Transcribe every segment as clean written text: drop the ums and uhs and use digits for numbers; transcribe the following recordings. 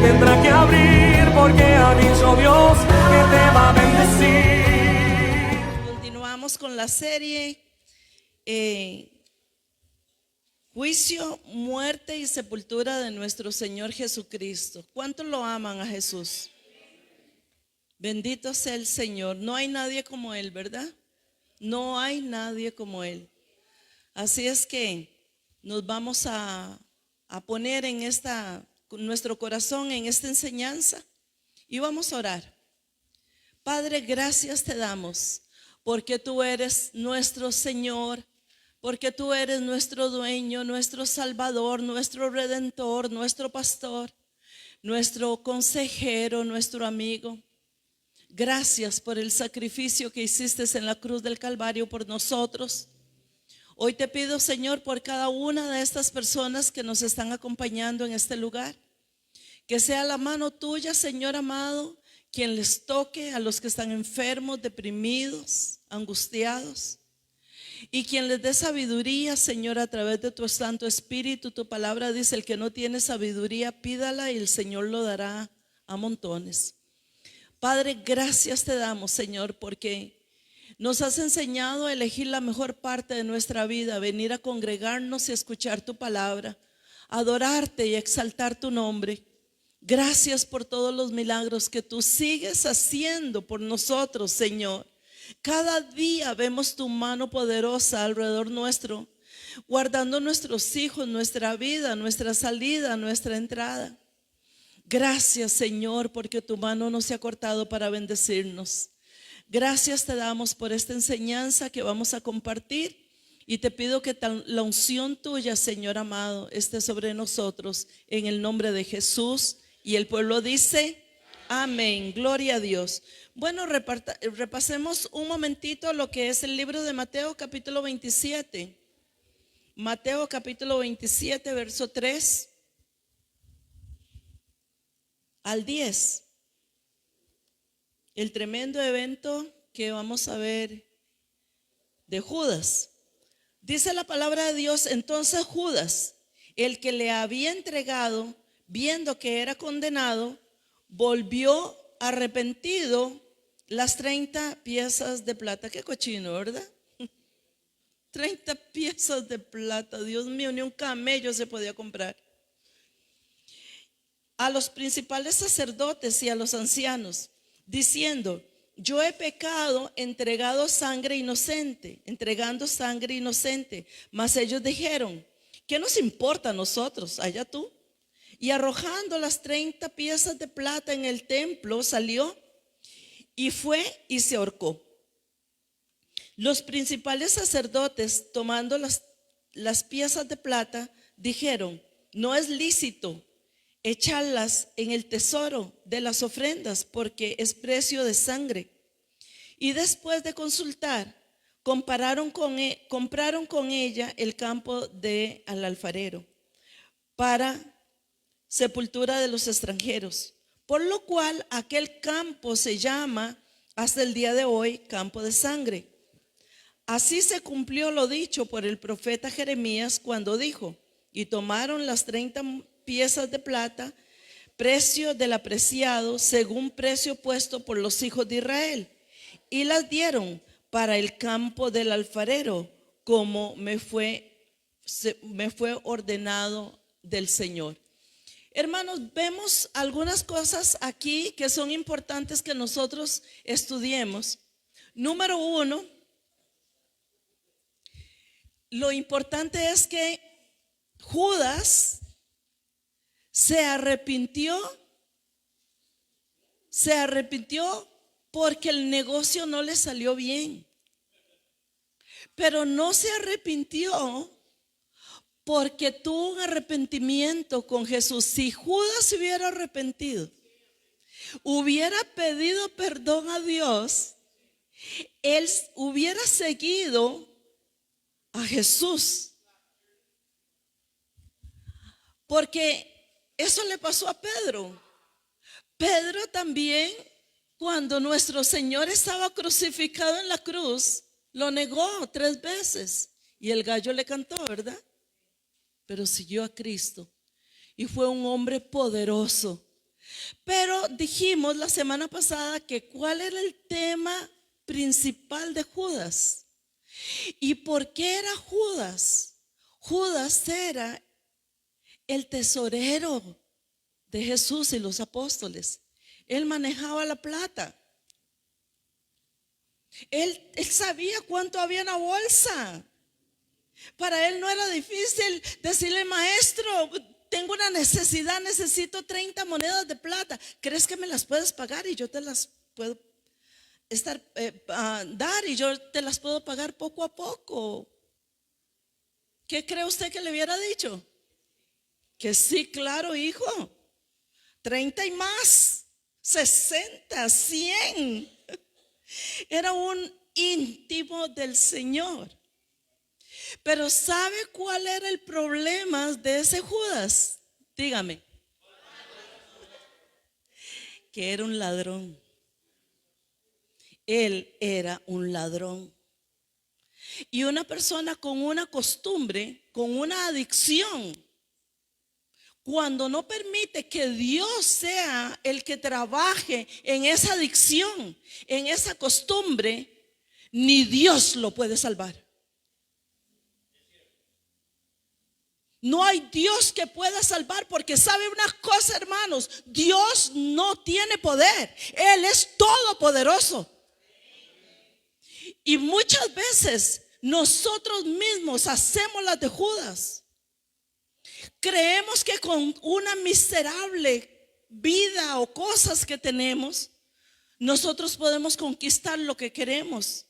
tendrá que abrir, porque ha dicho Dios que te va a bendecir. Continuamos con la serie Juicio, muerte y sepultura de nuestro Señor Jesucristo. ¿Cuántos lo aman a Jesús? Bendito sea el Señor. No hay nadie como Él, ¿verdad? No hay nadie como Él. Así es que nos vamos a poner en nuestro corazón en esta enseñanza y vamos a orar. Padre, gracias te damos porque tú eres nuestro Señor, porque tú eres nuestro dueño, nuestro Salvador, nuestro Redentor, nuestro pastor, nuestro consejero, nuestro amigo. Gracias por el sacrificio que hiciste en la cruz del Calvario por nosotros. Hoy te pido, Señor, por cada una de estas personas que nos están acompañando en este lugar, que sea la mano tuya, Señor amado, quien les toque a los que están enfermos, deprimidos, angustiados, y quien les dé sabiduría, Señor, a través de tu Santo Espíritu. Tu palabra dice: el que no tiene sabiduría, pídala y el Señor lo dará a montones. Padre, gracias te damos, Señor, porque nos has enseñado a elegir la mejor parte de nuestra vida, venir a congregarnos y escuchar tu palabra, adorarte y exaltar tu nombre. Gracias por todos los milagros que tú sigues haciendo por nosotros, Señor. Cada día vemos tu mano poderosa alrededor nuestro, guardando nuestros hijos, nuestra vida, nuestra salida, nuestra entrada. Gracias, Señor, porque tu mano no se ha cortado para bendecirnos. Gracias te damos por esta enseñanza que vamos a compartir, y te pido que la unción tuya, Señor amado, esté sobre nosotros en el nombre de Jesús. Y el pueblo dice amén, gloria a Dios. Bueno, repasemos un momentito lo que es el libro de Mateo capítulo 27. Mateo capítulo 27, verso 3 al 10. El tremendo evento que vamos a ver de Judas. Dice la palabra de Dios: entonces Judas, el que le había entregado, viendo que era condenado, volvió arrepentido las 30 piezas de plata. Qué cochino, ¿verdad? 30 piezas de plata, Dios mío, ni un camello se podía comprar. A los principales sacerdotes y a los ancianos, diciendo: yo he pecado entregando sangre inocente. Mas ellos dijeron: ¿qué nos importa a nosotros? Allá tú. Y arrojando las 30 piezas de plata en el templo, salió y fue y se ahorcó. Los principales sacerdotes, tomando las piezas de plata, dijeron: no es lícito echarlas en el tesoro de las ofrendas, porque es precio de sangre. Y después de consultar, compraron con ella el campo al alfarero para sepultura de los extranjeros, por lo cual aquel campo se llama hasta el día de hoy campo de sangre. Así se cumplió lo dicho por el profeta Jeremías cuando dijo: y tomaron las 30 piezas de plata, precio del apreciado, según precio puesto por los hijos de Israel, y las dieron para el campo del alfarero, como me fue ordenado del Señor. Hermanos, vemos algunas cosas aquí que son importantes que nosotros estudiemos. Número uno, lo importante es que Judas se arrepintió porque el negocio no le salió bien. Pero no se arrepintió porque tuvo un arrepentimiento con Jesús. Si Judas se hubiera arrepentido, hubiera pedido perdón a Dios, él hubiera seguido a Jesús. Porque eso le pasó a Pedro. Pedro también, cuando nuestro Señor estaba crucificado en la cruz, lo negó 3 veces y el gallo le cantó, ¿verdad? Pero siguió a Cristo y fue un hombre poderoso. Pero dijimos la semana pasada que cuál era el tema principal de Judas. ¿Y por qué era Judas? Judas era el tesorero de Jesús y los apóstoles. Él manejaba la plata. Él sabía cuánto había en la bolsa. Para él no era difícil decirle: maestro, tengo una necesidad, necesito 30 monedas de plata. ¿Crees que me las puedes pagar y yo te las puedo dar y yo te las puedo pagar poco a poco? ¿Qué cree usted que le hubiera dicho? Que sí, claro, hijo. 30 y más, 60, 100. Era un íntimo del Señor. Pero ¿sabe cuál era el problema de ese Judas? Dígame. Que era un ladrón. Él era un ladrón. Y una persona con una costumbre, con una adicción, cuando no permite que Dios sea el que trabaje en esa adicción, en esa costumbre, ni Dios lo puede salvar. No hay Dios que pueda salvar, porque sabe una cosa, hermanos: Dios no tiene poder. Él es todopoderoso. Y muchas veces nosotros mismos hacemos las de Judas. Creemos que con una miserable vida o cosas que tenemos, nosotros podemos conquistar lo que queremos.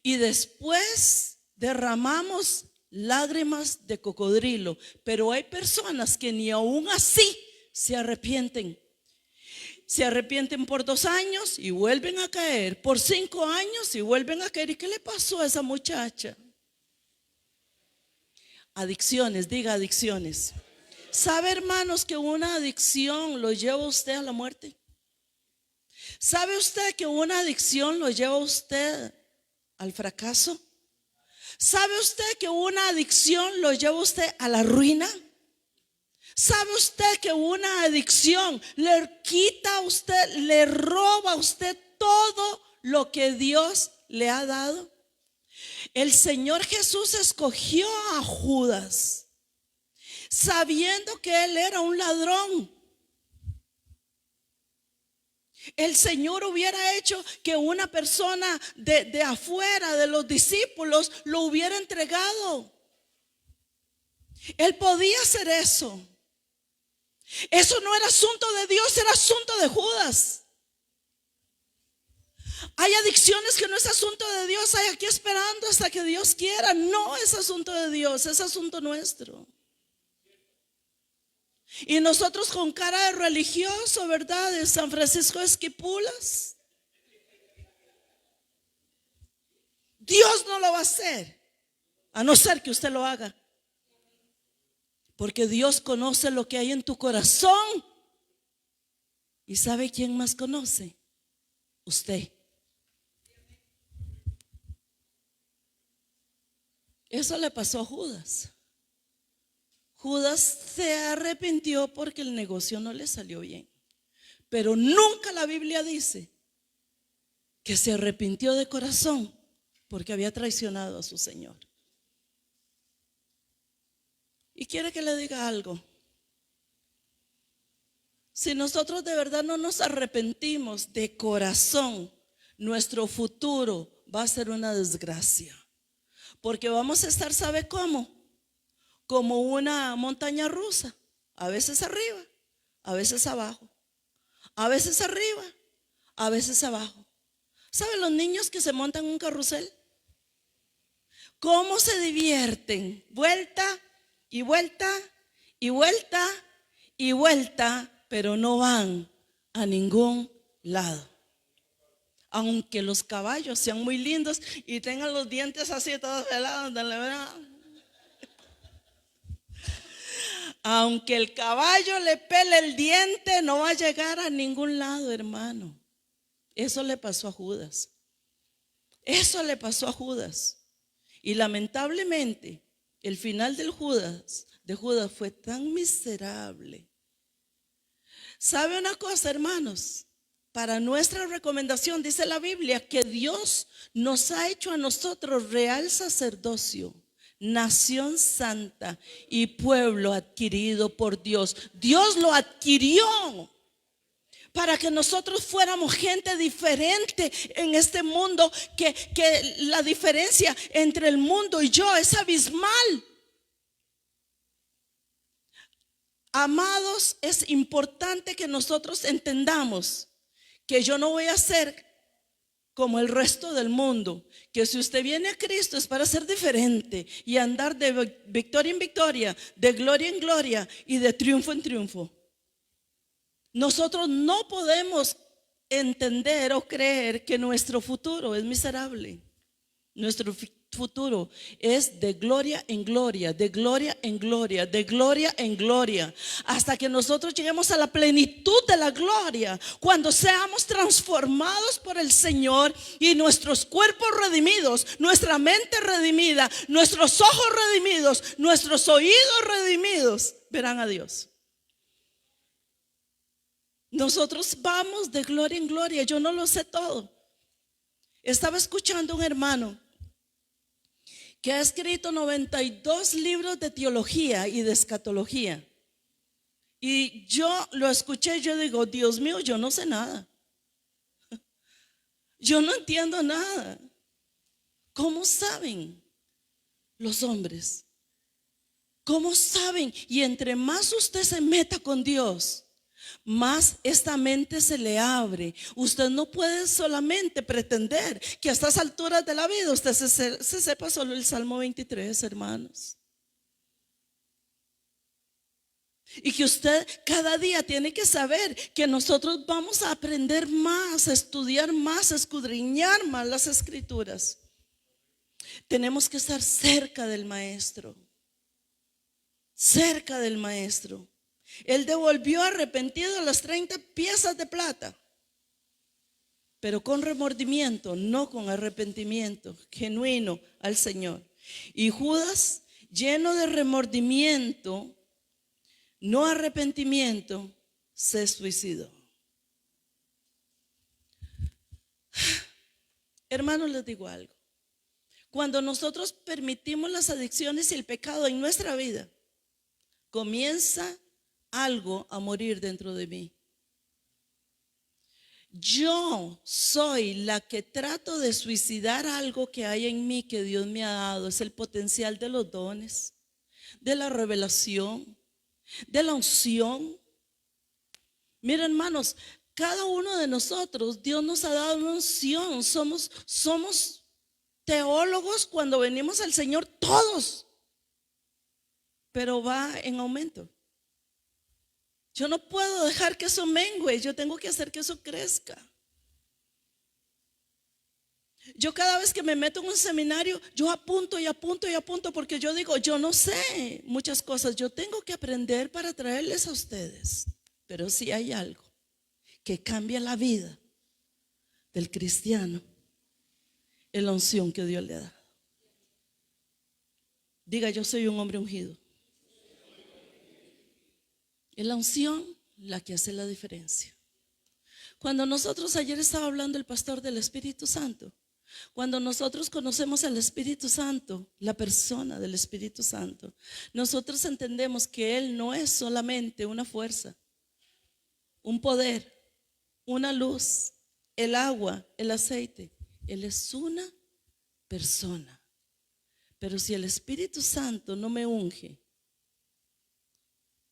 Y después derramamos lágrimas de cocodrilo. Pero hay personas que ni aún así se arrepienten. Se arrepienten por 2 años y vuelven a caer. Por 5 años y vuelven a caer. ¿Y qué le pasó a esa muchacha? Adicciones, diga adicciones. ¿Sabe, hermanos, que una adicción lo lleva a usted a la muerte? ¿Sabe usted que una adicción lo lleva a usted al fracaso? ¿Sabe usted que una adicción lo lleva a usted a la ruina? ¿Sabe usted que una adicción le quita a usted, le roba a usted todo lo que Dios le ha dado? El Señor Jesús escogió a Judas sabiendo que él era un ladrón. El Señor hubiera hecho que una persona de afuera, de los discípulos, lo hubiera entregado. Él podía hacer eso. Eso no era asunto de Dios, era asunto de Judas. Hay adicciones que no es asunto de Dios. Hay aquí esperando hasta que Dios quiera. No es asunto de Dios, es asunto nuestro. Y nosotros con cara de religioso, ¿verdad? De San Francisco de Esquipulas. Dios no lo va a hacer, a no ser que usted lo haga. Porque Dios conoce lo que hay en tu corazón. ¿Y sabe quién más conoce? Usted. Eso le pasó a Judas. Judas se arrepintió porque el negocio no le salió bien. Pero nunca la Biblia dice que se arrepintió de corazón porque había traicionado a su Señor. Y quiere que le diga algo. Si nosotros de verdad no nos arrepentimos de corazón, nuestro futuro va a ser una desgracia. Porque vamos a estar, ¿sabe cómo? Como una montaña rusa. A veces arriba, a veces abajo. A veces arriba, a veces abajo. ¿Saben los niños que se montan en un carrusel? ¿Cómo se divierten? Vuelta y vuelta y vuelta y vuelta, pero no van a ningún lado. Aunque los caballos sean muy lindos y tengan los dientes así todos pelados, aunque el caballo le pele el diente, no va a llegar a ningún lado, hermano. Eso le pasó a Judas. Eso le pasó a Judas. Y lamentablemente, el final de Judas fue tan miserable, ¿Sabe una cosa, hermanos? Para nuestra recomendación dice la Biblia que Dios nos ha hecho a nosotros real sacerdocio, nación santa y pueblo adquirido por Dios. Dios lo adquirió para que nosotros fuéramos gente diferente en este mundo, que la diferencia entre el mundo y yo es abismal. Amados, es importante que nosotros entendamos que yo no voy a ser como el resto del mundo, que si usted viene a Cristo es para ser diferente y andar de victoria en victoria, de gloria en gloria y de triunfo en triunfo. Nosotros no podemos entender o creer que nuestro futuro es miserable. Nuestro futuro es de gloria en gloria, de gloria en gloria, de gloria en gloria, hasta que nosotros lleguemos a la plenitud de la gloria, cuando seamos transformados por el Señor y nuestros cuerpos redimidos, nuestra mente redimida, nuestros ojos redimidos, nuestros oídos redimidos, verán a Dios. Nosotros vamos de gloria en gloria. Yo no lo sé todo. Estaba escuchando a un hermano que ha escrito 92 libros de teología y de escatología. Y yo lo escuché y yo digo, Dios mío, yo no sé nada. Yo no entiendo nada. ¿Cómo saben los hombres? ¿Cómo saben? Y entre más usted se meta con Dios, más esta mente se le abre. Usted no puede solamente pretender que a estas alturas de la vida usted se sepa solo el Salmo 23, hermanos. Y que usted cada día tiene que saber que nosotros vamos a aprender más, a estudiar más, a escudriñar más las escrituras. Tenemos que estar cerca del Maestro. Cerca del Maestro. Él devolvió arrepentido las 30 piezas de plata, pero con remordimiento, no con arrepentimiento genuino al Señor. Y Judas, lleno de remordimiento, no arrepentimiento, se suicidó. Hermanos, les digo algo. Cuando nosotros permitimos las adicciones y el pecado en nuestra vida, comienza algo a morir dentro de mí. Yo soy la que trato de suicidar algo que hay en mí que Dios me ha dado. Es el potencial de los dones, de la revelación, de la unción. Miren, hermanos, cada uno de nosotros, Dios nos ha dado una unción. Somos teólogos cuando venimos al Señor, todos, pero va en aumento. Yo no puedo dejar que eso mengue, yo tengo que hacer que eso crezca. Yo cada vez que me meto en un seminario, yo apunto y apunto y apunto, porque yo digo, yo no sé muchas cosas, yo tengo que aprender para traerles a ustedes. Pero si hay algo que cambia la vida del cristiano, es la unción que Dios le ha dado. Diga, yo soy un hombre ungido. Es la unción la que hace la diferencia. Cuando nosotros, ayer estaba hablando el pastor del Espíritu Santo, cuando nosotros conocemos al Espíritu Santo, la persona del Espíritu Santo, nosotros entendemos que Él no es solamente una fuerza, un poder, una luz, el agua, el aceite. Él es una persona. Pero si el Espíritu Santo no me unge,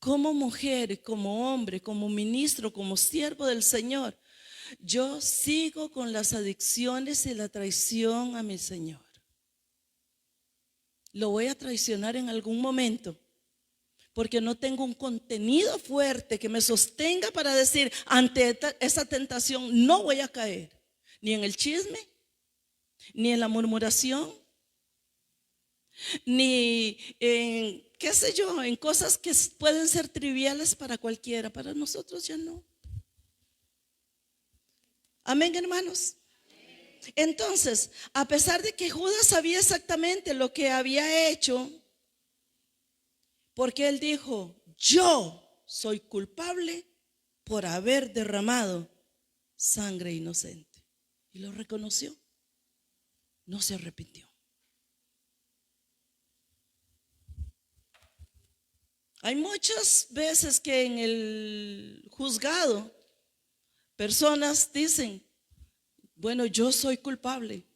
como mujer, como hombre, como ministro, como siervo del Señor, yo sigo con las adicciones y la traición a mi Señor. Lo voy a traicionar en algún momento, porque no tengo un contenido fuerte que me sostenga para decir, ante esa tentación no voy a caer, ni en el chisme, ni en la murmuración, ni en, qué sé yo, en cosas que pueden ser triviales para cualquiera. Para nosotros ya no. Amén, hermanos. Entonces, a pesar de que Judas sabía exactamente lo que había hecho, porque él dijo, yo soy culpable por haber derramado sangre inocente. Y lo reconoció. No se arrepintió. Hay muchas veces que en el juzgado personas dicen, bueno, yo soy culpable.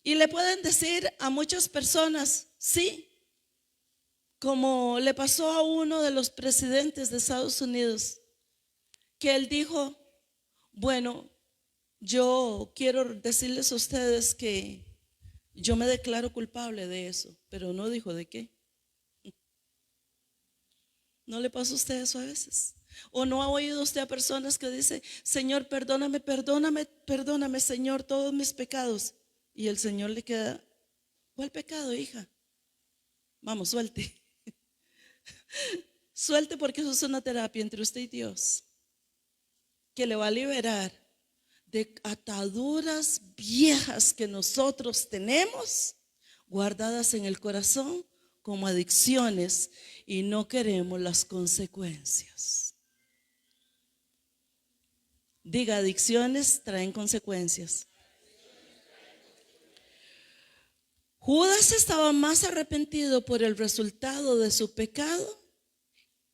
Y le pueden decir a muchas personas, sí, como le pasó a uno de los presidentes de Estados Unidos, que él dijo, bueno, yo quiero decirles a ustedes que yo me declaro culpable de eso, pero no dijo de qué. ¿No le pasa a usted eso a veces? ¿O no ha oído usted a personas que dicen, Señor, perdóname, perdóname, perdóname, Señor, todos mis pecados? Y el Señor le queda, ¿cuál pecado, hija? Vamos, suelte. Suelte, porque eso es una terapia entre usted y Dios, que le va a liberar de ataduras viejas que nosotros tenemos guardadas en el corazón como adicciones y no queremos las consecuencias. Diga, adicciones traen consecuencias. Judas estaba más arrepentido por el resultado de su pecado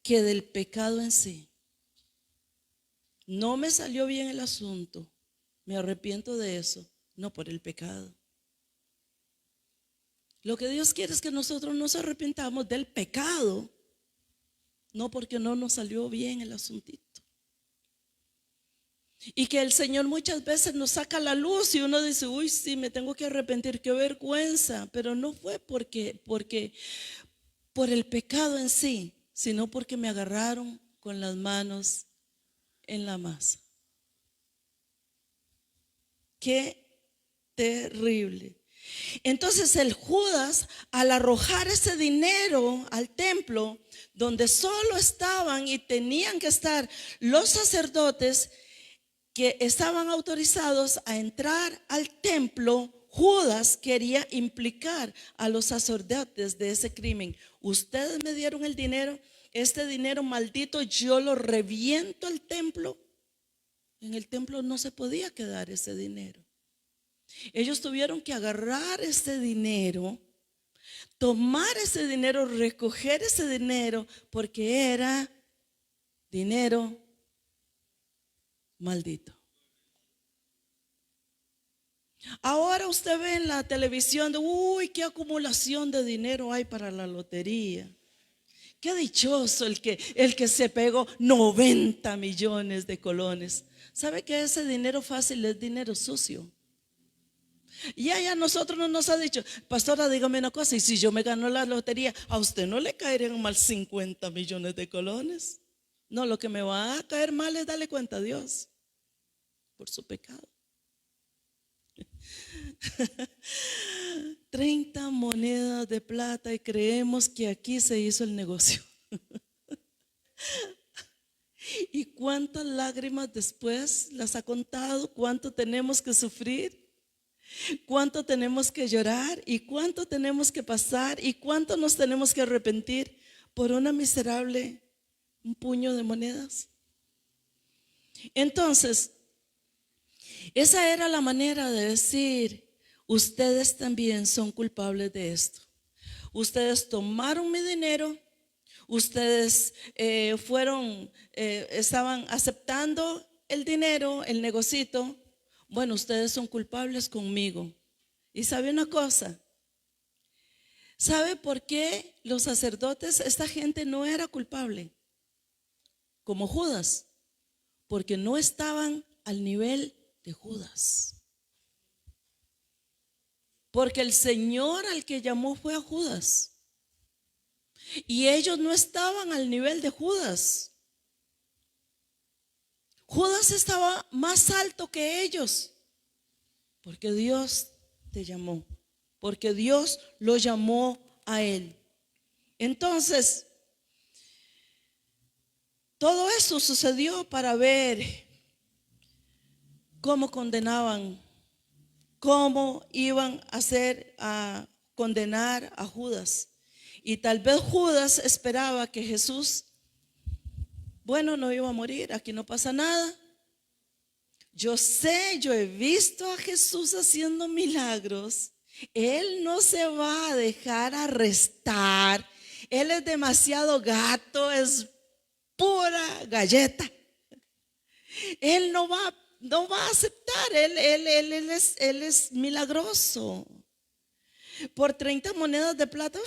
que del pecado en sí. No me salió bien el asunto, me arrepiento de eso, no por el pecado. Lo que Dios quiere es que nosotros nos arrepintamos del pecado, no porque no nos salió bien el asuntito. Y que el Señor muchas veces nos saca la luz y uno dice, uy, sí, me tengo que arrepentir, qué vergüenza. Pero no fue porque por el pecado en sí, sino porque me agarraron con las manos en la masa. Qué terrible. Entonces el Judas, al arrojar ese dinero al templo, donde solo estaban y tenían que estar los sacerdotes que estaban autorizados a entrar al templo, Judas quería implicar a los sacerdotes de ese crimen. Ustedes me dieron el dinero, este dinero maldito yo lo reviento al templo. En el templo no se podía quedar ese dinero. Ellos tuvieron que agarrar ese dinero, tomar ese dinero, recoger ese dinero, porque era dinero maldito. Ahora usted ve en la televisión de, uy, qué acumulación de dinero hay para la lotería. Qué dichoso el que se pegó 90 millones de colones. ¿Sabe que ese dinero fácil es dinero sucio? Y allá nosotros no nos ha dicho, pastora, dígame una cosa, y si yo me gano la lotería, ¿a usted no le caerían mal 50 millones de colones? No, lo que me va a caer mal es darle cuenta a Dios por su pecado. 30 monedas de plata y creemos que aquí se hizo el negocio. ¿Y cuántas lágrimas después las ha contado? ¿Cuánto tenemos que sufrir? ¿Cuánto tenemos que llorar? ¿Y cuánto tenemos que pasar? ¿Y cuánto nos tenemos que arrepentir por una miserable, un puño de monedas? Entonces, esa era la manera de decir, ustedes también son culpables de esto. Ustedes tomaron mi dinero, ustedes estaban aceptando el dinero, el negocito. Bueno, ustedes son culpables conmigo. Y sabe una cosa, ¿sabe por qué los sacerdotes, esta gente no era culpable? Como Judas, porque no estaban al nivel de Judas. Porque el Señor al que llamó fue a Judas. Y ellos no estaban al nivel de Judas. Judas estaba más alto que ellos. Porque Dios te llamó. Porque Dios lo llamó a él. Entonces, todo eso sucedió para ver cómo condenaban, cómo iban a condenar a Judas. Y tal vez Judas esperaba que Jesús bueno, no iba a morir, aquí no pasa nada. Yo sé, yo he visto a Jesús haciendo milagros. Él no se va a dejar arrestar. Él es demasiado gato, es pura galleta. Él no va a aceptar. Él es milagroso. Por 30 monedas de plata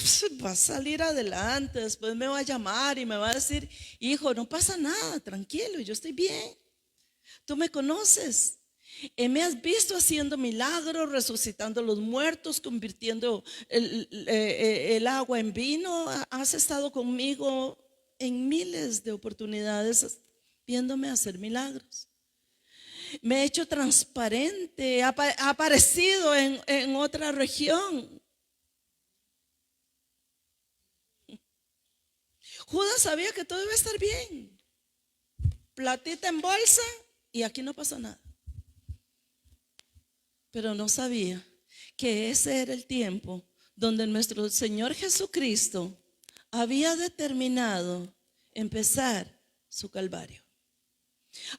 va a salir adelante. Después me va a llamar y me va a decir: hijo, no pasa nada, tranquilo, yo estoy bien. Tú me conoces. Me has visto haciendo milagros, resucitando a los muertos, convirtiendo el agua en vino. Has estado conmigo en miles de oportunidades viéndome hacer milagros. Me he hecho transparente, ha aparecido en otra región. Judas sabía que todo iba a estar bien. Platita en bolsa y aquí no pasa nada. Pero no sabía que ese era el tiempo donde nuestro Señor Jesucristo había determinado empezar su calvario.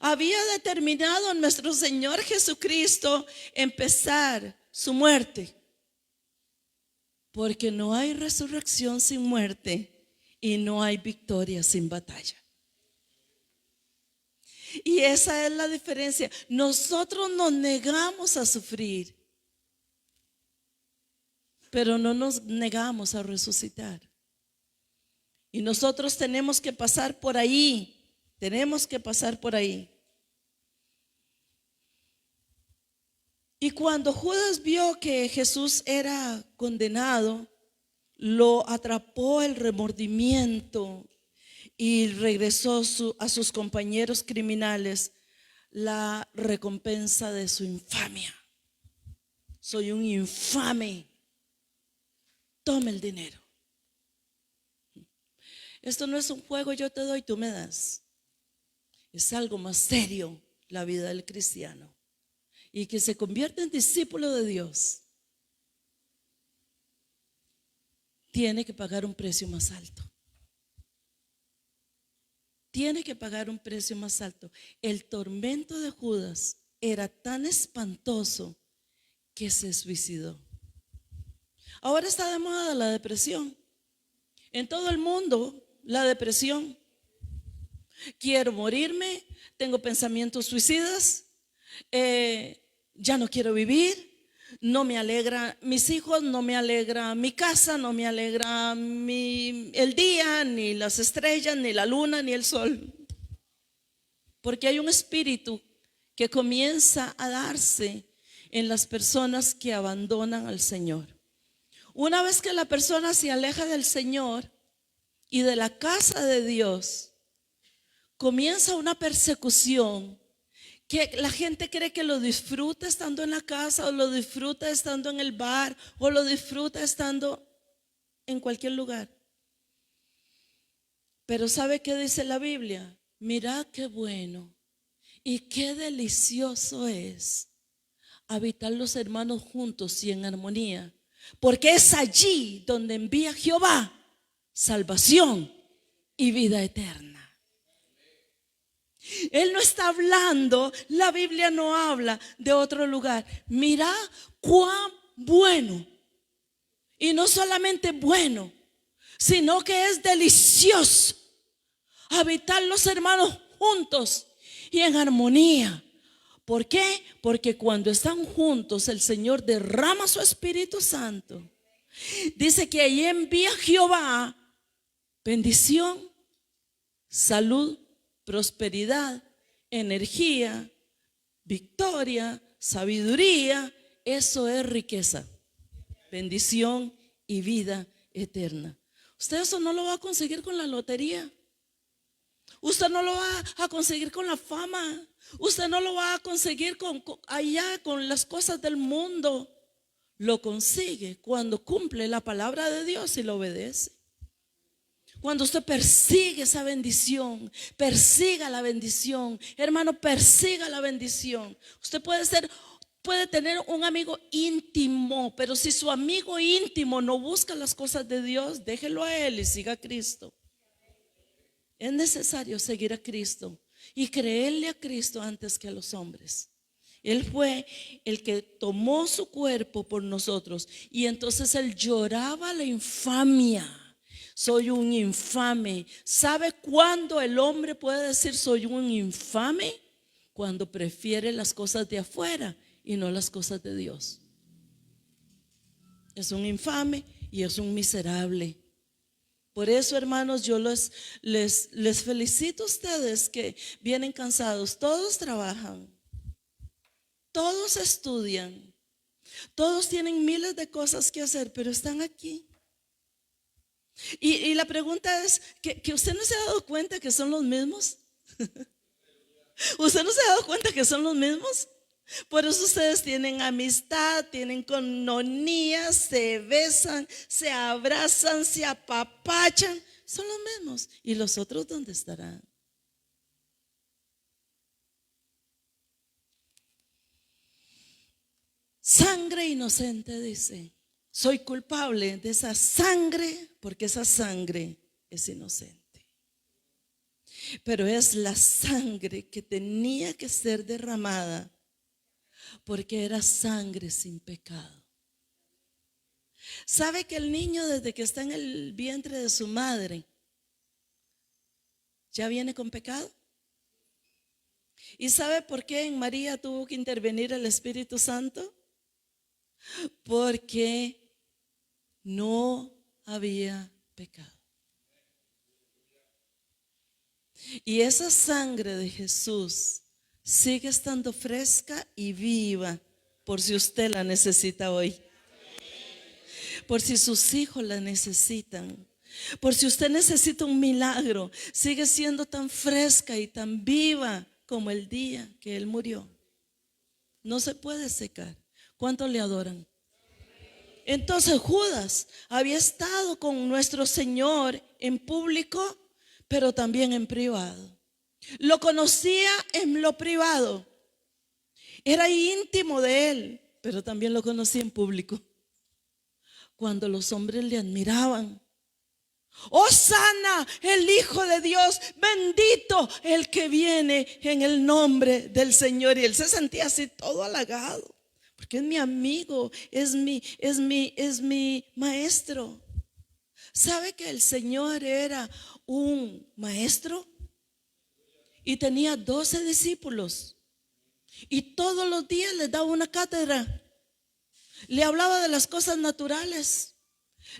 Había determinado nuestro Señor Jesucristo empezar su muerte. Porque no hay resurrección sin muerte y no hay victoria sin batalla. Y esa es la diferencia. Nosotros nos negamos a sufrir, pero no nos negamos a resucitar. Y nosotros tenemos que pasar por ahí. Tenemos que pasar por ahí. Y cuando Judas vio que Jesús era condenado, lo atrapó el remordimiento y regresó a sus compañeros criminales la recompensa de su infamia. Soy un infame. Tome el dinero. Esto no es un juego, yo te doy, tú me das. Es algo más serio la vida del cristiano. Y que se convierte en discípulo de Dios tiene que pagar un precio más alto. Tiene que pagar un precio más alto. El tormento de Judas era tan espantoso que se suicidó. Ahora está de moda la depresión. En todo el mundo, la depresión. Quiero morirme, tengo pensamientos suicidas, ya no quiero vivir. No me alegra mis hijos, no me alegra mi casa, no me alegra el día, ni las estrellas, ni la luna, ni el sol. Porque hay un espíritu que comienza a darse en las personas que abandonan al Señor. Una vez que la persona se aleja del Señor y de la casa de Dios, comienza una persecución que la gente cree que lo disfruta estando en la casa, o lo disfruta estando en el bar, o lo disfruta estando en cualquier lugar. Pero ¿sabe qué dice la Biblia? Mirad qué bueno y qué delicioso es habitar los hermanos juntos y en armonía, porque es allí donde envía Jehová salvación y vida eterna. Él no está hablando, la Biblia no habla de otro lugar. Mira cuán bueno, y no solamente bueno, sino que es delicioso habitar los hermanos juntos y en armonía. ¿Por qué? Porque cuando están juntos el Señor derrama su Espíritu Santo. Dice que ahí envía Jehová bendición, salud, prosperidad, energía, victoria, sabiduría. Eso es riqueza, bendición y vida eterna. Usted eso no lo va a conseguir con la lotería. Usted no lo va a conseguir con la fama. Usted no lo va a conseguir con las cosas del mundo. Lo consigue cuando cumple la palabra de Dios y lo obedece. Cuando usted persigue esa bendición, persiga la bendición. Hermano, persiga la bendición. Usted puede tener un amigo íntimo, pero si su amigo íntimo no busca las cosas de Dios, déjelo a él y siga a Cristo. Es necesario seguir a Cristo y creerle a Cristo antes que a los hombres. Él fue el que tomó su cuerpo por nosotros y entonces él lloraba la infamia. Soy un infame. ¿Sabe cuándo el hombre puede decir soy un infame? Cuando prefiere las cosas de afuera y no las cosas de Dios. Es un infame y es un miserable. Por eso, hermanos, yo les felicito a ustedes que vienen cansados. Todos trabajan, todos estudian, todos tienen miles de cosas que hacer, pero están aquí. Y la pregunta es, ¿que usted no se ha dado cuenta que son los mismos? ¿Usted no se ha dado cuenta que son los mismos? Por eso ustedes tienen amistad, tienen coinonía, se besan, se abrazan, se apapachan. Son los mismos. ¿Y los otros dónde estarán? Sangre inocente, dice. Soy culpable de esa sangre porque esa sangre es inocente. Pero es la sangre que tenía que ser derramada porque era sangre sin pecado. ¿Sabe que el niño desde que está en el vientre de su madre ya viene con pecado? ¿Y sabe por qué en María tuvo que intervenir el Espíritu Santo? Porque no había pecado. Y esa sangre de Jesús sigue estando fresca y viva por si usted la necesita hoy. Por si sus hijos la necesitan. Por si usted necesita un milagro, sigue siendo tan fresca y tan viva como el día que Él murió. No se puede secar. ¿Cuántos le adoran? Entonces Judas había estado con nuestro Señor en público, pero también en privado. Lo conocía en lo privado. Era íntimo de Él, pero también lo conocía en público. Cuando los hombres le admiraban. Hosana, el Hijo de Dios, bendito el que viene en el nombre del Señor. Y él se sentía así todo halagado, porque es mi amigo, es mi maestro. ¿Sabe que el Señor era un maestro? Y tenía 12 discípulos. Y todos los días les daba una cátedra. Le hablaba de las cosas naturales.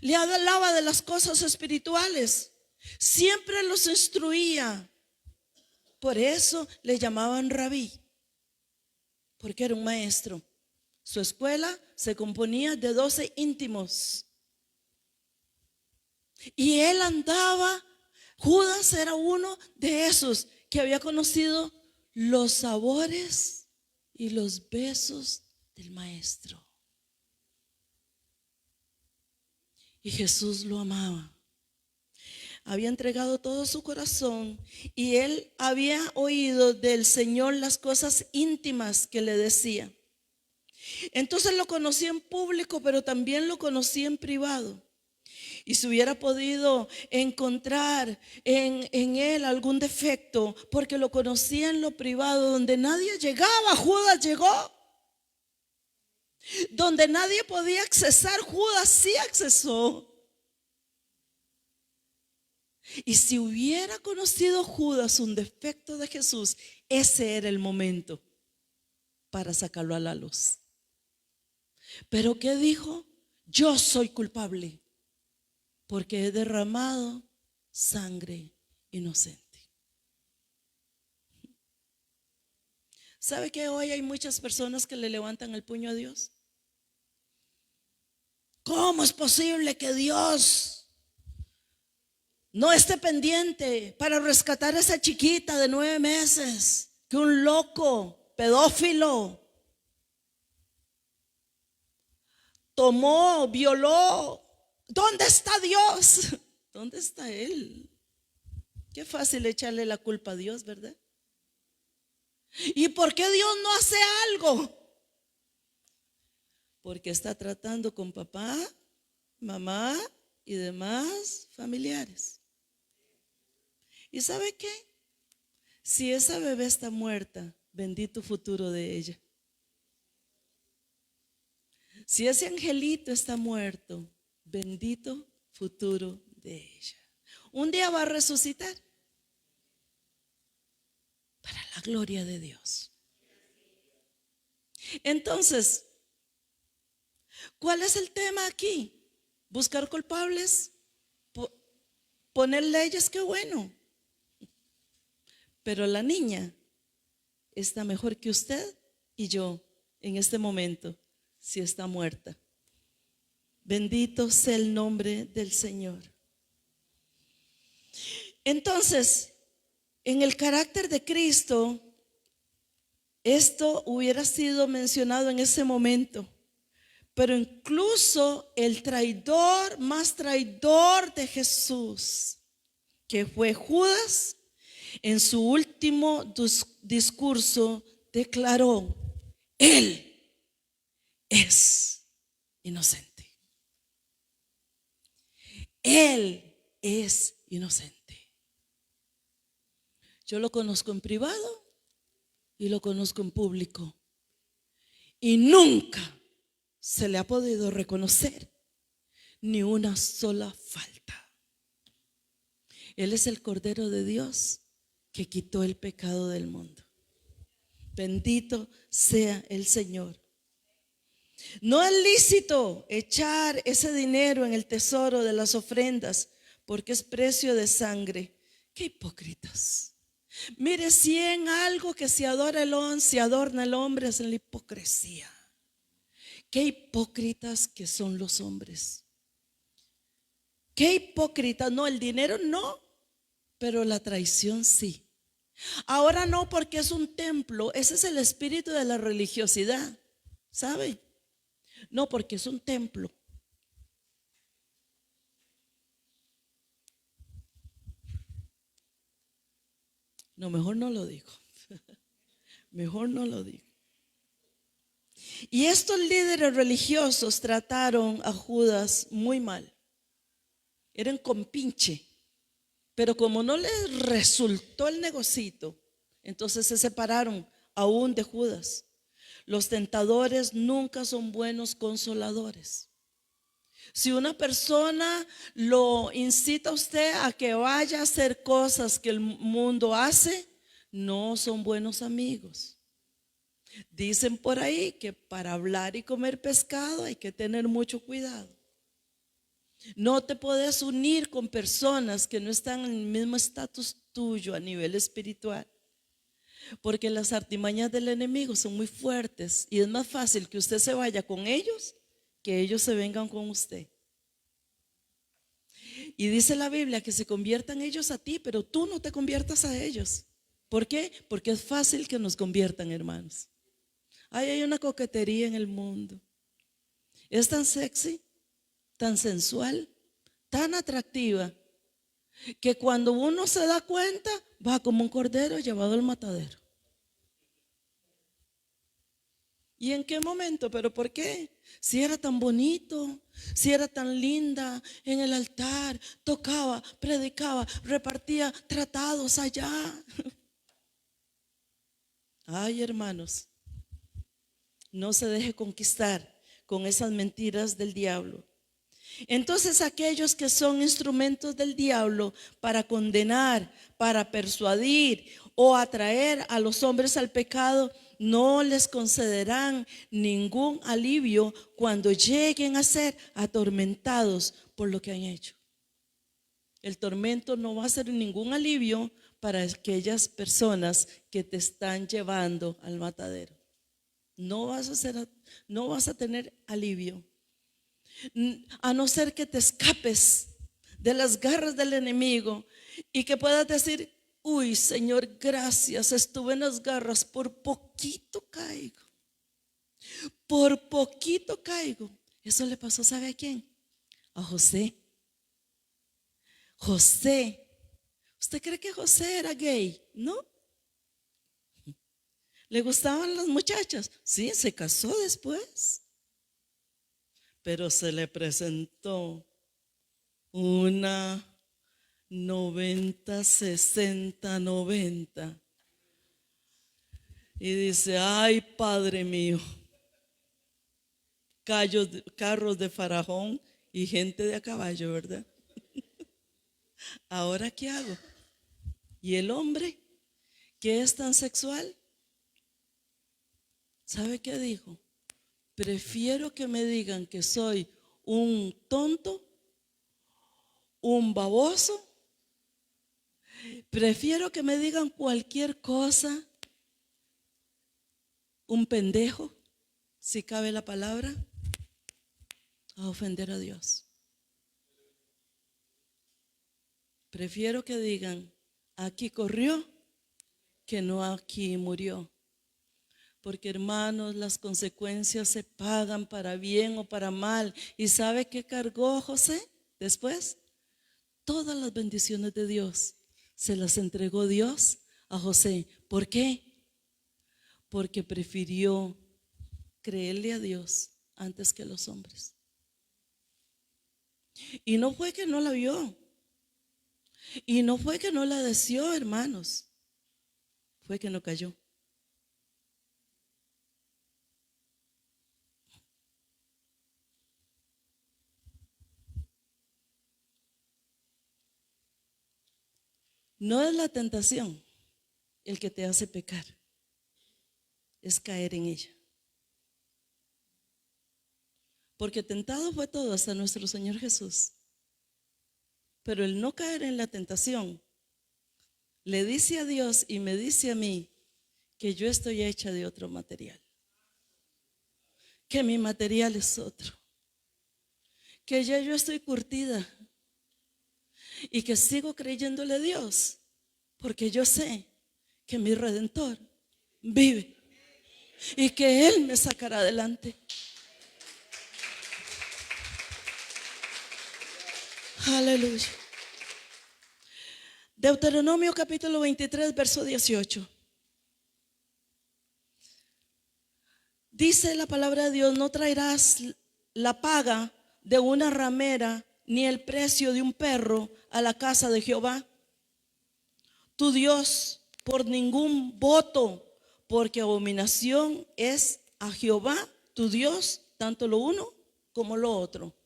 Le hablaba de las cosas espirituales. Siempre los instruía. Por eso le llamaban rabí, porque era un maestro. Su escuela se componía de 12 íntimos. Y él andaba, Judas era uno de esos que había conocido los sabores y los besos del maestro. Y Jesús lo amaba. Había entregado todo su corazón y él había oído del Señor las cosas íntimas que le decía. Entonces lo conocía en público, pero también lo conocía en privado. Y si hubiera podido encontrar en él algún defecto, porque lo conocía en lo privado, donde nadie llegaba, Judas llegó. Donde nadie podía accesar, Judas sí accesó. Y si hubiera conocido Judas un defecto de Jesús, ese era el momento para sacarlo a la luz. Pero ¿qué dijo? Yo soy culpable porque he derramado sangre inocente. ¿Sabe que hoy hay muchas personas que le levantan el puño a Dios? ¿Cómo es posible que Dios no esté pendiente para rescatar a esa chiquita de 9 meses que un loco pedófilo tomó, violó? ¿Dónde está Dios? ¿Dónde está Él? Qué fácil echarle la culpa a Dios, ¿verdad? ¿Y por qué Dios no hace algo? Porque está tratando con papá, mamá y demás familiares. ¿Y sabe qué? Si esa bebé está muerta, bendito futuro de ella. Si ese angelito está muerto, bendito futuro de ella. Un día va a resucitar para la gloria de Dios. Entonces, ¿cuál es el tema aquí? Buscar culpables, poner leyes, qué bueno. Pero la niña está mejor que usted y yo en este momento, si está muerta. Bendito sea el nombre del Señor. Entonces, en el carácter de Cristo, esto hubiera sido mencionado en ese momento. Pero incluso el traidor, más traidor de Jesús, que fue Judas, en su último discurso declaró: Él es inocente. Él es inocente. Yo lo conozco en privado y lo conozco en público. Y nunca se le ha podido reconocer ni una sola falta. Él es el Cordero de Dios que quitó el pecado del mundo. Bendito sea el Señor. No es lícito echar ese dinero en el tesoro de las ofrendas, porque es precio de sangre. Qué hipócritas. Mire, si en algo que se adorna el hombre, es en la hipocresía. Qué hipócritas que son los hombres. Qué hipócritas. No, el dinero no, pero la traición sí. Ahora no, porque es un templo. Ese es el espíritu de la religiosidad, ¿sabe? No, porque es un templo. No, mejor no lo digo. Mejor no lo digo. Y estos líderes religiosos trataron a Judas muy mal. Eran compinche. Pero como no les resultó el negocito, entonces se separaron aún de Judas. Los tentadores nunca son buenos consoladores. Si una persona lo incita a usted a que vaya a hacer cosas que el mundo hace, no son buenos amigos. Dicen por ahí que para hablar y comer pescado hay que tener mucho cuidado. No te puedes unir con personas que no están en el mismo estatus tuyo a nivel espiritual, porque las artimañas del enemigo son muy fuertes y es más fácil que usted se vaya con ellos que ellos se vengan con usted. Y dice la Biblia que se conviertan ellos a ti, pero tú no te conviertas a ellos. ¿Por qué? Porque es fácil que nos conviertan, hermanos. Hay una coquetería en el mundo. Es tan sexy, tan sensual, tan atractiva, que cuando uno se da cuenta, va como un cordero llevado al matadero. ¿Y en qué momento? ¿Pero por qué? Si era tan bonito, si era tan linda en el altar, tocaba, predicaba, repartía tratados allá. Ay, hermanos, no se deje conquistar con esas mentiras del diablo. Entonces aquellos que son instrumentos del diablo para condenar, para persuadir o atraer a los hombres al pecado, no les concederán ningún alivio cuando lleguen a ser atormentados por lo que han hecho. El tormento no va a ser ningún alivio para aquellas personas que te están llevando al matadero. No vas a tener alivio, a no ser que te escapes de las garras del enemigo y que puedas decir: uy, Señor, gracias, estuve en las garras, por poquito caigo. Por poquito caigo. Eso le pasó, ¿sabe a quién? A José. José. ¿Usted cree que José era gay? ¿No? ¿Le gustaban las muchachas? Sí, se casó después. Pero se le presentó una 90, 60, 90. Y dice, ay, Padre mío, carros de Faraón y gente de a caballo, ¿verdad? ¿Ahora qué hago? Y el hombre que es tan sexual, ¿sabe qué dijo? Prefiero que me digan que soy un tonto, un baboso. Prefiero que me digan cualquier cosa, un pendejo, si cabe la palabra, a ofender a Dios. Prefiero que digan, aquí corrió, que no aquí murió. Porque hermanos, las consecuencias se pagan para bien o para mal. ¿Y sabe qué cargó José después? Todas las bendiciones de Dios se las entregó Dios a José. ¿Por qué? Porque prefirió creerle a Dios antes que a los hombres. Y no fue que no la vio. Y no fue que no la deseó, hermanos. Fue que no cayó. No es la tentación el que te hace pecar, es caer en ella. Porque tentado fue todo hasta nuestro Señor Jesús. Pero el no caer en la tentación le dice a Dios y me dice a mí que yo estoy hecha de otro material, que mi material es otro, que ya yo estoy curtida y que sigo creyéndole a Dios, porque yo sé que mi Redentor vive y que Él me sacará adelante. Aleluya. Deuteronomio capítulo 23, verso 18. Dice la palabra de Dios, no traerás la paga de una ramera ni el precio de un perro a la casa de Jehová, tu Dios, por ningún voto, porque abominación es a Jehová, tu Dios, tanto lo uno como lo otro.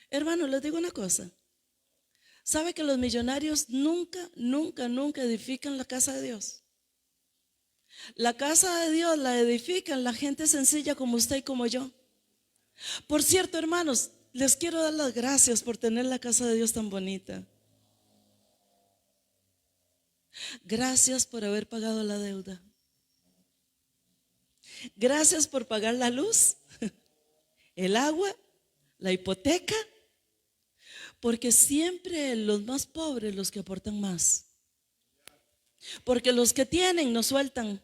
Hermano, les digo una cosa. ¿Sabe que los millonarios nunca edifican la casa de Dios? La casa de Dios la edifican la gente sencilla como usted y como yo. Por cierto, hermanos, les quiero dar las gracias por tener la casa de Dios tan bonita. Gracias por haber pagado la deuda. Gracias por pagar la luz, el agua, la hipoteca. Porque siempre los más pobres los que aportan más. Porque los que tienen no sueltan.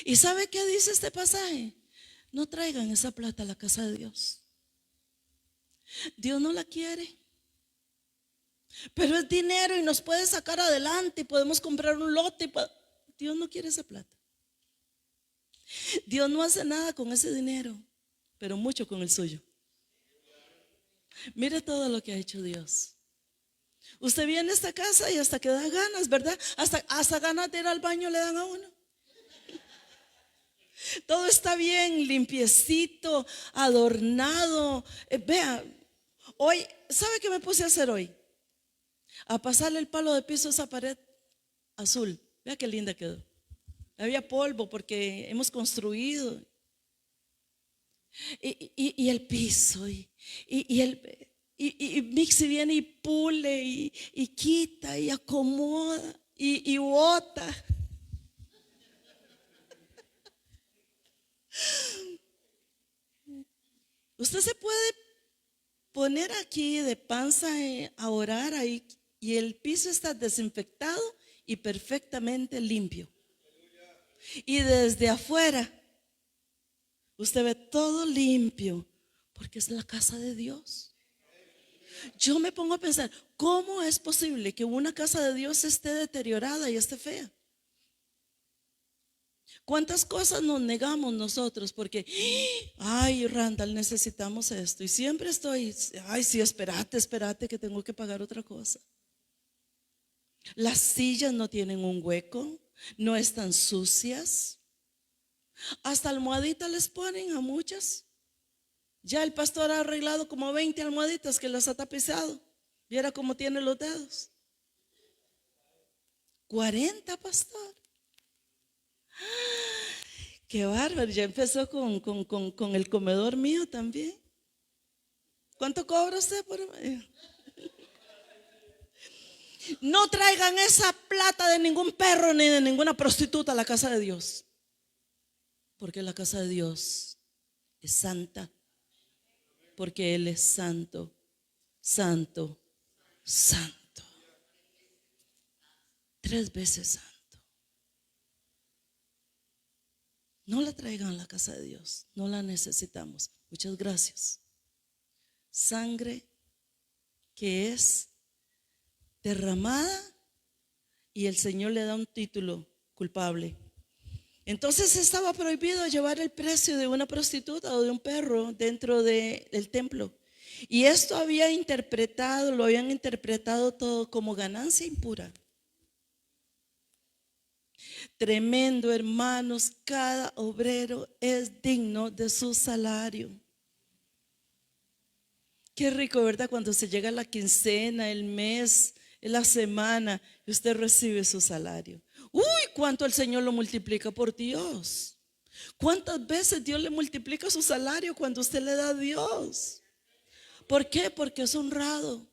¿Y sabe qué dice este pasaje? No traigan esa plata a la casa de Dios. Dios no la quiere. Pero es dinero y nos puede sacar adelante y podemos comprar un lote. Dios no quiere esa plata. Dios no hace nada con ese dinero, pero mucho con el suyo. Mire todo lo que ha hecho Dios. Usted viene a esta casa y hasta que da ganas, ¿verdad? Hasta ganas de ir al baño le dan a uno. Todo está bien, limpiecito, adornado. Vea, hoy, ¿sabe qué me puse a hacer hoy? A pasarle el palo de piso a esa pared azul. Vea qué linda quedó. Había polvo porque hemos construido. Y el piso y Mixi viene y pule y quita y acomoda y bota. Usted se puede poner aquí de panza a orar ahí y el piso está desinfectado y perfectamente limpio. Y desde afuera usted ve todo limpio porque es la casa de Dios. Yo me pongo a pensar, ¿cómo es posible que una casa de Dios esté deteriorada y esté fea? ¿Cuántas cosas nos negamos nosotros? Porque, ay, Randall, necesitamos esto. Y siempre estoy, ay, sí, espérate, que tengo que pagar otra cosa. Las sillas no tienen un hueco, no están sucias. Hasta almohaditas les ponen a muchas. Ya el pastor ha arreglado como 20 almohaditas que las ha tapizado. Viera cómo tiene los dedos. 40, pastor. Qué bárbaro, ya empezó con el comedor mío también. ¿Cuánto cobra usted por medio? No traigan esa plata de ningún perro ni de ninguna prostituta a la casa de Dios. Porque la casa de Dios es santa. Porque Él es santo, santo, santo. 3 veces santo. No la traigan a la casa de Dios, no la necesitamos. Muchas gracias. Sangre que es derramada y el Señor le da un título: culpable. Entonces estaba prohibido llevar el precio de una prostituta o de un perro dentro del templo. Y esto lo habían interpretado todo como ganancia impura. Tremendo, hermanos, cada obrero es digno de su salario. Qué rico, ¿verdad? Cuando se llega la quincena, el mes, la semana, y usted recibe su salario. Uy, cuánto el Señor lo multiplica, por Dios. ¿Cuántas veces Dios le multiplica su salario cuando usted le da a Dios? ¿Por qué? Porque es honrado.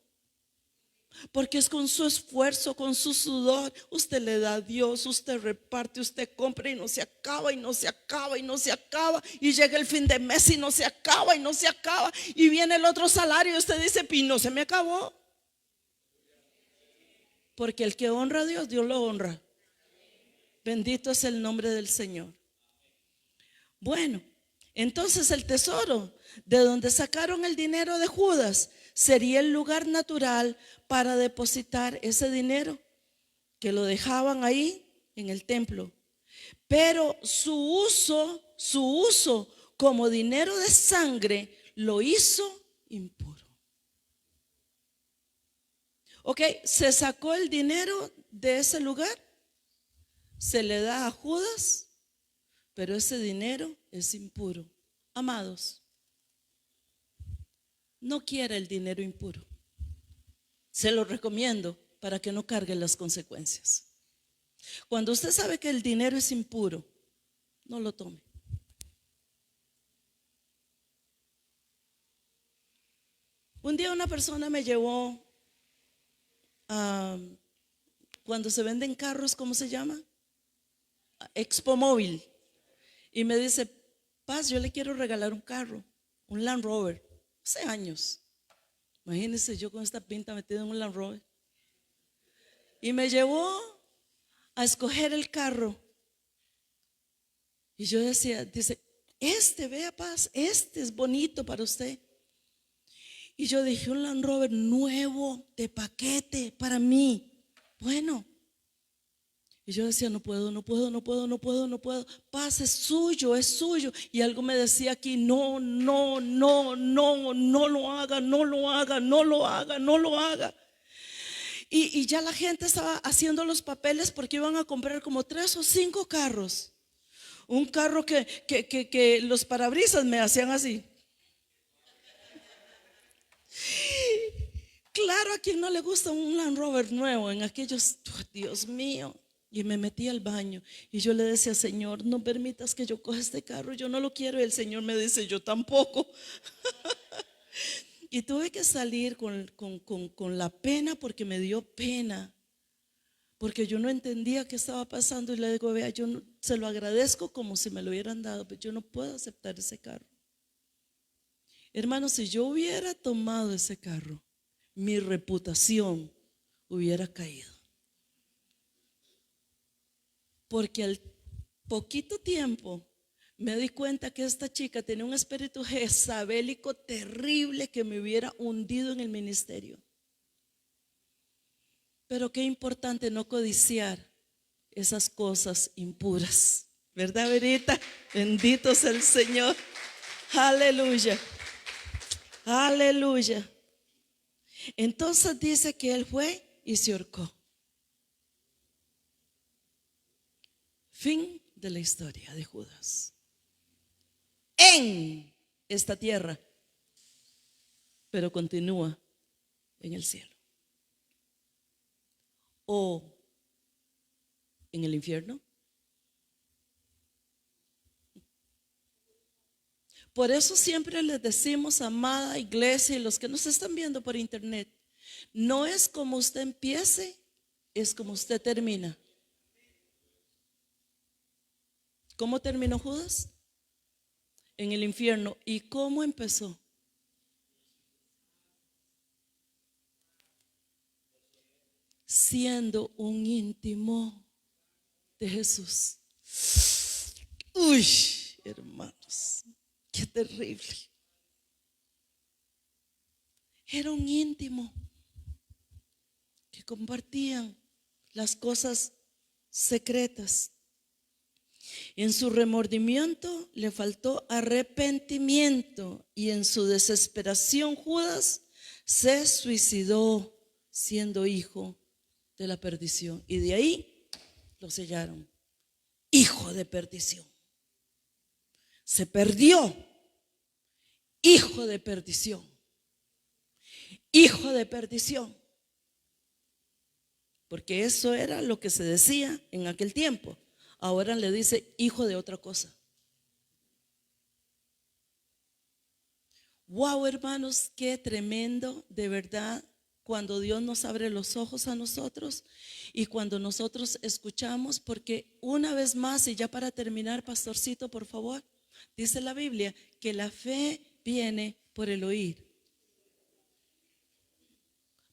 Porque es con su esfuerzo, con su sudor. Usted le da a Dios, usted reparte, usted compra y no se acaba, y no se acaba, y no se acaba. Y llega el fin de mes y no se acaba, y no se acaba. Y viene el otro salario y usted dice, y no se me acabó. Porque el que honra a Dios, Dios lo honra. Bendito es el nombre del Señor. Bueno, entonces el tesoro de donde sacaron el dinero de Judas sería el lugar natural para depositar ese dinero, que lo dejaban ahí en el templo. Pero su uso como dinero de sangre lo hizo impuro. Ok, se sacó el dinero de ese lugar, se le da a Judas, pero ese dinero es impuro. Amados, no quiera el dinero impuro. Se lo recomiendo para que no cargue las consecuencias. Cuando usted sabe que el dinero es impuro, no lo tome. Un día una persona me llevó a, cuando se venden carros, ¿cómo se llama? Expo Móvil. Y me dice, Paz, yo le quiero regalar un carro, un Land Rover. Hace años. Imagínense yo con esta pinta metida en un Land Rover. Y me llevó a escoger el carro. Y yo decía, dice, vea Paz, este es bonito para usted. Y yo dije, un Land Rover nuevo, de paquete, para mí. Bueno. Y yo decía, no puedo. Paz, es suyo. Y algo me decía aquí, no lo haga. Y ya la gente estaba haciendo los papeles porque iban a comprar como 3 o 5 carros. Un carro que los parabrisas me hacían así. Claro, a quien no le gusta un Land Rover nuevo en aquellos, Dios mío. Y me metí al baño y yo le decía, Señor, no permitas que yo coja este carro, yo no lo quiero. Y el Señor me dice, yo tampoco. Y tuve que salir con la pena, porque me dio pena, porque yo no entendía qué estaba pasando. Y le digo, vea, yo no, se lo agradezco como si me lo hubieran dado, pero yo no puedo aceptar ese carro. Hermano, si yo hubiera tomado ese carro, mi reputación hubiera caído. Porque al poquito tiempo me di cuenta que esta chica tenía un espíritu jezabélico terrible que me hubiera hundido en el ministerio. Pero qué importante no codiciar esas cosas impuras. ¿Verdad, Verita? Bendito sea el Señor. Aleluya. Aleluya. Entonces dice que él fue y se ahorcó. Fin de la historia de Judas en esta tierra, pero continúa en el cielo o en el infierno. Por eso siempre les decimos, amada iglesia, y los que nos están viendo por internet, no es como usted empiece, es como usted termina. ¿Cómo terminó Judas? En el infierno. ¿Y cómo empezó? Siendo un íntimo de Jesús. Uy, hermanos, qué terrible. Era un íntimo que compartían las cosas secretas. En su remordimiento le faltó arrepentimiento y en su desesperación Judas se suicidó siendo hijo de la perdición. Y de ahí lo sellaron. Hijo de perdición. Se perdió. Hijo de perdición. Hijo de perdición. Porque eso era lo que se decía en aquel tiempo. Ahora le dice hijo de otra cosa. Wow, hermanos, qué tremendo, de verdad, cuando Dios nos abre los ojos a nosotros y cuando nosotros escuchamos, porque una vez más, y ya para terminar, pastorcito, por favor, dice la Biblia que la fe viene por el oír.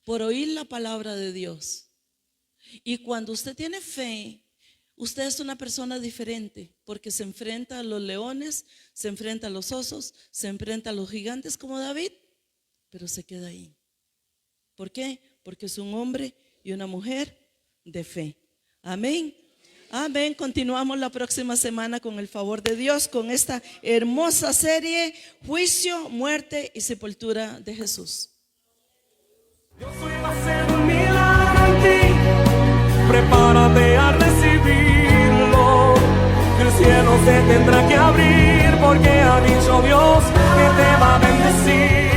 Por oír la palabra de Dios. Y cuando usted tiene fe, usted es una persona diferente porque se enfrenta a los leones, se enfrenta a los osos, se enfrenta a los gigantes como David, pero se queda ahí. ¿Por qué? Porque es un hombre y una mujer de fe. Amén. Amén. Continuamos la próxima semana con el favor de Dios, con esta hermosa serie, Juicio, Muerte y Sepultura de Jesús. Dios hoy va a hacer un milagro en ti. Prepárate a recibirlo. El cielo se tendrá que abrir porque ha dicho Dios que te va a bendecir.